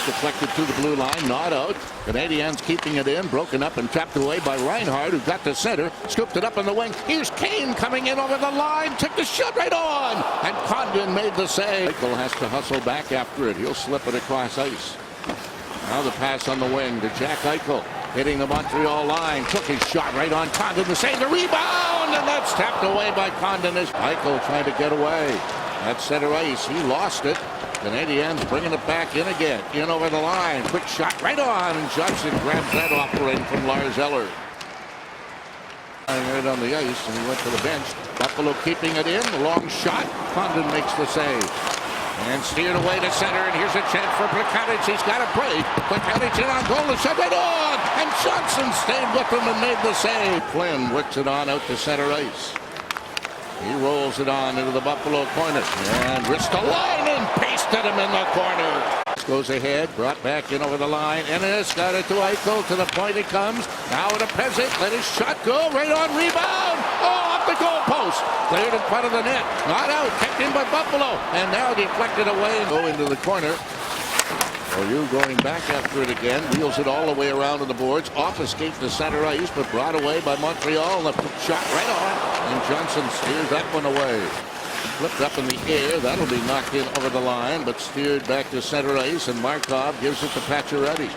deflected to the blue line, not out. Canadiens keeping it in, broken up and trapped away by Reinhart, who got to center, scooped it up in the wing. Here's Kane coming in over the line, took the shot right on, and Condon made the save. Eichel has to hustle back after it. He'll slip it across ice. Now the pass on the wing to Jack Eichel, hitting the Montreal line, took his shot right on Condon to save the rebound, and that's tapped away by Condon as Eichel trying to get away. At center ice, he lost it. Canadiens bringing it back in again. In over the line. Quick shot right on. And Johnson grabs that offering from Lars Eller. Right on the ice, and he went to the bench. Buffalo keeping it in. Long shot. Condon makes the save. And steered away to center. And here's a chance for Plekanec. He's got a break. Plekanec in on goal. The shot right on. And Johnson stayed with him and made the save. Flynn works it on out to center ice. He rolls it on into the Buffalo corner. And Ristolainen pasted him in the corner. Goes ahead, brought back in over the line. Ennis got it to Eichel. To the point it comes. Now to Pezic. Let his shot go. Right on rebound. Oh, off the goal post. Cleared in front of the net. Not out. Kept in by Buffalo. And now deflected away and go into the corner. You going back after it again. Wheels it all the way around to the boards. Off escape to center ice, but brought away by Montreal. The shot right on. And Johnson steers that one away. Flipped up in the air. That'll be knocked in over the line, but steered back to center ice. And Markov gives it to Pacioretty.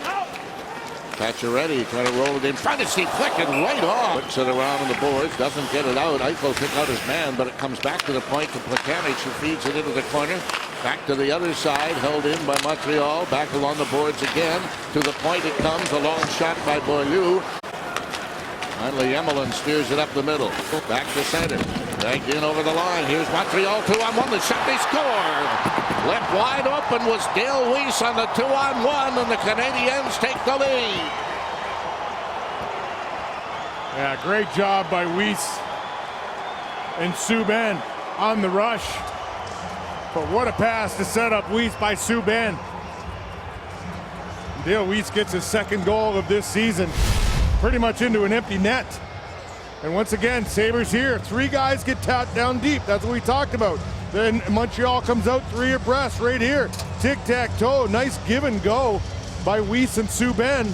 Pacioretty trying to roll it in front. It's deflected right on. Flips it around on the boards. Doesn't get it out. Eichel took out his man, but it comes back to the point to Plekanec, who feeds it into the corner. Back to the other side, held in by Montreal. Back along the boards again. To the point it comes. A long shot by Beaulieu. Finally, Emelin steers it up the middle. Back to center. Back in over the line. Here's Montreal 2-on-1. The shot, they score. Left wide open was Dale Weiss on the 2-on-1, and the Canadiens take the lead. Yeah, great job by Weiss and Subban on the rush. But what a pass to set up Weiss by Subban. Dale Weiss gets his second goal of this season, pretty much into an empty net. And once again, Sabres here. 3 guys get tapped down deep. That's what we talked about. Then Montreal comes out 3 abreast right here. Tic-tac-toe. Nice give and go by Weiss and Subban.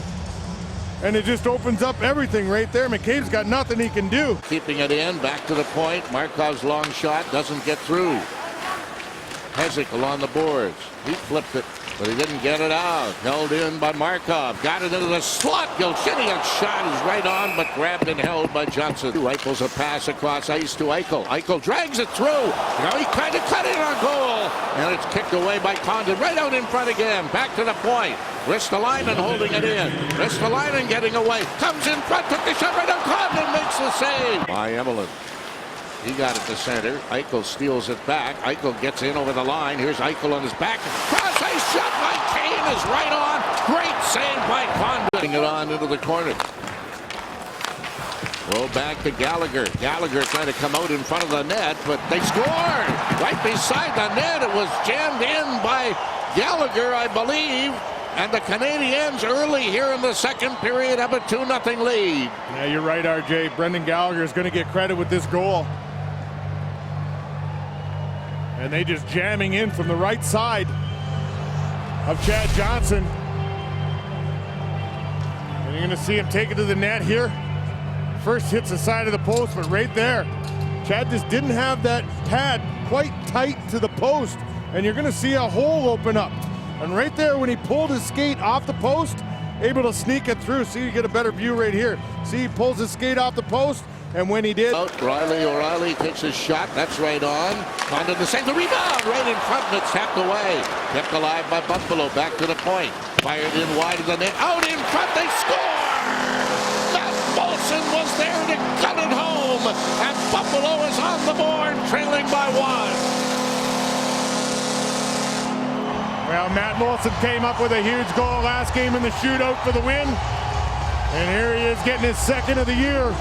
And it just opens up everything right there. McCabe's got nothing he can do. Keeping it in, back to the point. Markov's long shot doesn't get through. Pezic along the boards. He flipped it, but he didn't get it out. Held in by Markov. Got it into the slot. Galchenyuk's shot is right on, but grabbed and held by Johnson. Eichel's a pass across ice to Eichel. Eichel drags it through. Now he tried to cut it on goal. And it's kicked away by Condon. Right out in front again. Back to the point. Ristolainen holding it in. Ristolainen getting away. Comes in front. Took the shot right on Condon. Makes the save by Emelin. He got it to center. Eichel steals it back. Eichel gets in over the line. Here's Eichel on his back. Cross ice shot by Kane is right on. Great save by Condon. Putting it on into the corner. Well, back to Gallagher. Gallagher trying to come out in front of the net, but they scored. Right beside the net. It was jammed in by Gallagher, I believe. And the Canadiens early here in the second period have a 2-0 lead. Yeah, you're right, RJ. Brendan Gallagher is going to get credit with this goal. And they just jamming in from the right side of Chad Johnson. And you're going to see him take it to the net here. First hits the side of the post, but right there, Chad just didn't have that pad quite tight to the post. And you're going to see a hole open up. And right there, when he pulled his skate off the post, able to sneak it through. See, you get a better view right here. See, he pulls his skate off the post, and when he did... O'Reilly takes his shot. That's right on. Condon to save the rebound. Right in front, and it's tapped away. Kept alive by Buffalo. Back to the point. Fired in wide of the net. Out in front, they score! Matt Moulson was there to cut it home. And Buffalo is on the board, trailing by 1. Well, Matt Moulson came up with a huge goal last game in the shootout for the win. And here he is getting his second of the year.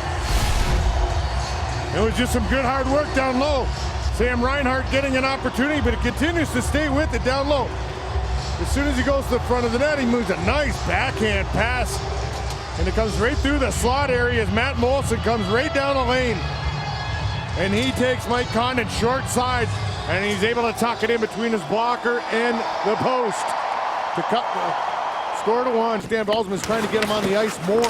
It was just some good hard work down low. Sam Reinhart getting an opportunity, but it continues to stay with it down low. As soon as he goes to the front of the net, he moves a nice backhand pass. And it comes right through the slot area as Matt Moulson comes right down the lane. And he takes Mike Condon short side. And he's able to tuck it in between his blocker and the post to cut the score to 1. Stan Bylsma's trying to get him on the ice more.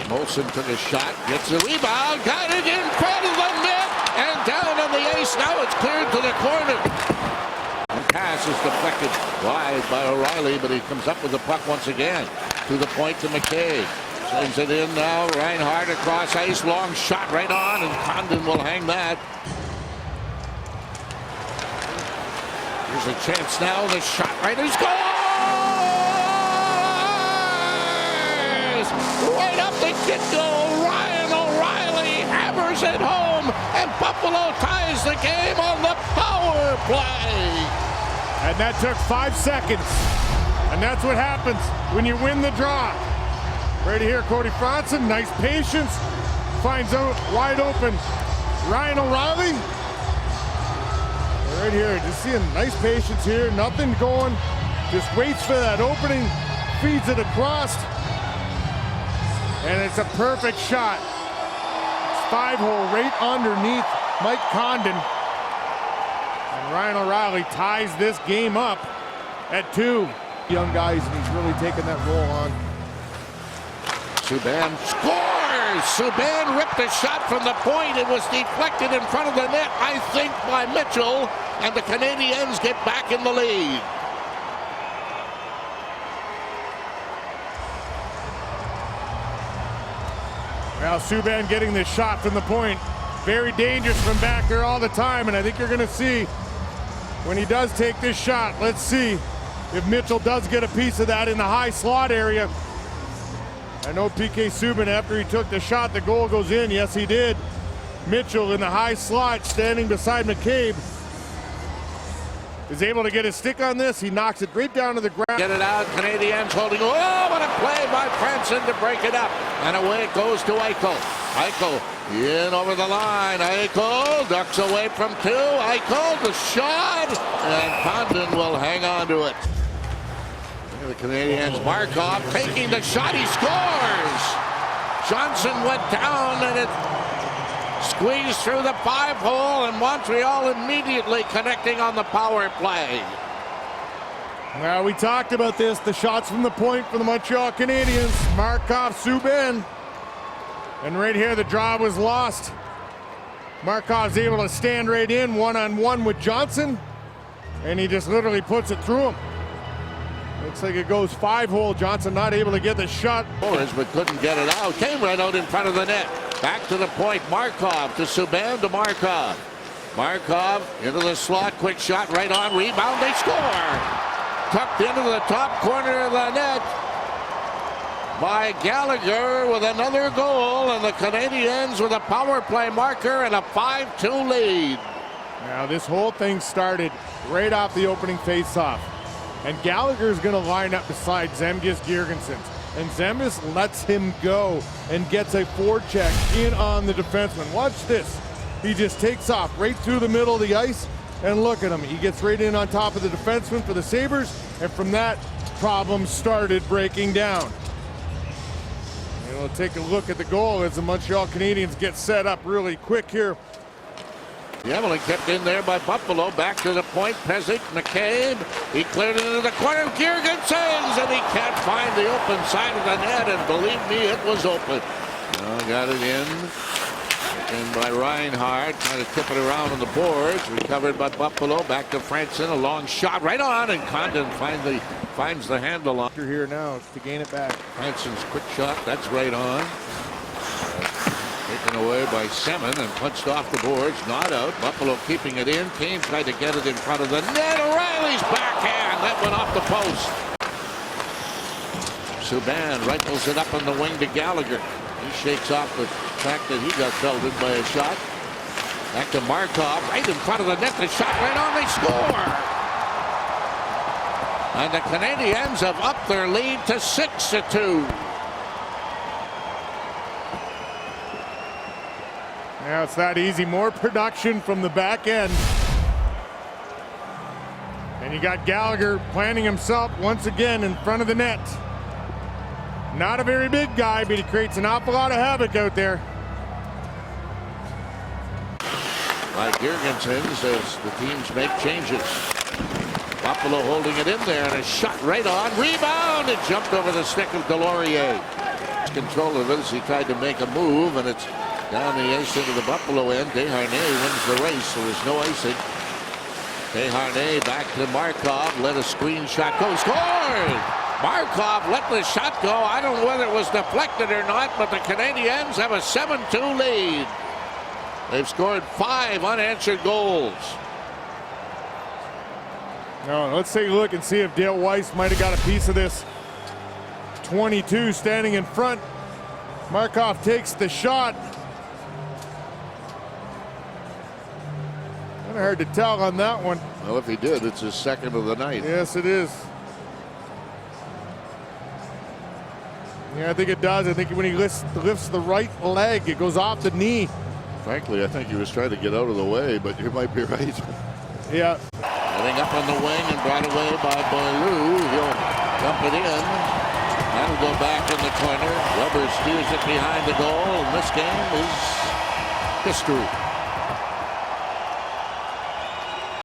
Molson took a shot, gets the rebound, got it in front of the net, and down on the ice. Now it's cleared to the corner. And pass is deflected wide by O'Reilly, but he comes up with the puck once again. To the point to McCabe. Sends it in now. Reinhart across ice, long shot right on, and Condon will hang that. Here's a chance now. The shot right is scores! Right up the get-go. Ryan O'Reilly hammers it home, and Buffalo ties the game on the power play. And that took 5 seconds. And that's what happens when you win the draw. Right here, Cody Franson, nice patience. Finds out wide open Ryan O'Reilly. Right here, just seeing nice patience here. Nothing going. Just waits for that opening. Feeds it across. And it's a perfect shot. It's 5-hole right underneath Mike Condon. And Ryan O'Reilly ties this game up at 2. Young guys, and he's really taken that role on. Subban scores! Subban ripped a shot from the point. It was deflected in front of the net, I think, by Mitchell, and the Canadiens get back in the lead. Well, Subban getting this shot from the point. Very dangerous from back there all the time, and I think you're going to see when he does take this shot. Let's see if Mitchell does get a piece of that in the high slot area. I know PK Subban, after he took the shot, the goal goes in. Yes, he did. Mitchell in the high slot, standing beside McCabe, is able to get his stick on this. He knocks it right down to the ground. Get it out. Canadiens holding. Oh, what a play by Franson to break it up. And away it goes to Eichel. Eichel in over the line. Eichel ducks away from 2. Eichel, the shot. And Condon will hang on to it. The Canadiens, Markov taking the shot, he scores! Johnson went down and it squeezed through the 5-hole, and Montreal immediately connecting on the power play. Well, we talked about this, the shots from the point for the Montreal Canadiens. Markov, Subban. And right here, the draw was lost. Markov's able to stand right in, one-on-one with Johnson, and he just literally puts it through him. Looks like it goes 5-hole. Johnson not able to get the shot. But couldn't get it out. Came right out in front of the net. Back to the point. Markov to Subban to Markov. Markov into the slot. Quick shot right on. Rebound. They score. Tucked into the top corner of the net by Gallagher with another goal. And the Canadiens with a power play marker and a 5-2 lead. Now this whole thing started right off the opening faceoff. And Gallagher's going to line up beside Zemgus Girgensons. And Zemgus lets him go and gets a forecheck in on the defenseman. Watch this. He just takes off right through the middle of the ice. And look at him. He gets right in on top of the defenseman for the Sabres. And from that, problems started breaking down. And we'll take a look at the goal as the Montreal Canadiens get set up really quick here. Evelyn kept in there by Buffalo. Back to the point. Pezic, McCabe. He cleared it into the corner. Girgensons, and he can't find the open side of the net. And believe me, it was open. Got it in. And by Reinhart, trying to tip it around on the boards. Recovered by Buffalo. Back to Franson. A long shot right on, and Condon finds the handle on. Here now to gain it back. Franson's quick shot. That's right on. Taken away by Semin and punched off the boards, not out. Buffalo keeping it in. Kane tried to get it in front of the net. O'Reilly's backhand. That went off the post. Subban rifles it up on the wing to Gallagher. He shakes off the fact that he got belted by a shot. Back to Markov, right in front of the net. The shot right on. They score. And the Canadiens have upped their lead to 6-2. Now it's that easy. More production from the back end. And you got Gallagher planting himself once again in front of the net. Not a very big guy, but he creates an awful lot of havoc out there. By Girgensons as the teams make changes. Buffalo holding it in there, and a shot right on. Rebound! It jumped over the stick of Delorier. Control of it as he tried to make a move, and it's down the ice into the Buffalo end. Desharnais wins the race, so there's no icing. Desharnais back to Markov, let a screen shot go, scored! Markov let the shot go. I don't know whether it was deflected or not, but the Canadiens have a 7-2 lead. They've scored 5 unanswered goals. Now, let's take a look and see if Dale Weiss might have got a piece of this. 22 standing in front. Markov takes the shot. Kind of hard to tell on that one. Well, if he did, it's his second of the night. Yes, it is. Yeah, I think it does. I think when he lifts the right leg, it goes off the knee. Frankly, I think he was trying to get out of the way, but you might be right. Yeah. Getting up on the wing and brought away by Boileau. He'll dump it in. That'll go back in the corner. Weber steers it behind the goal, and this game is history.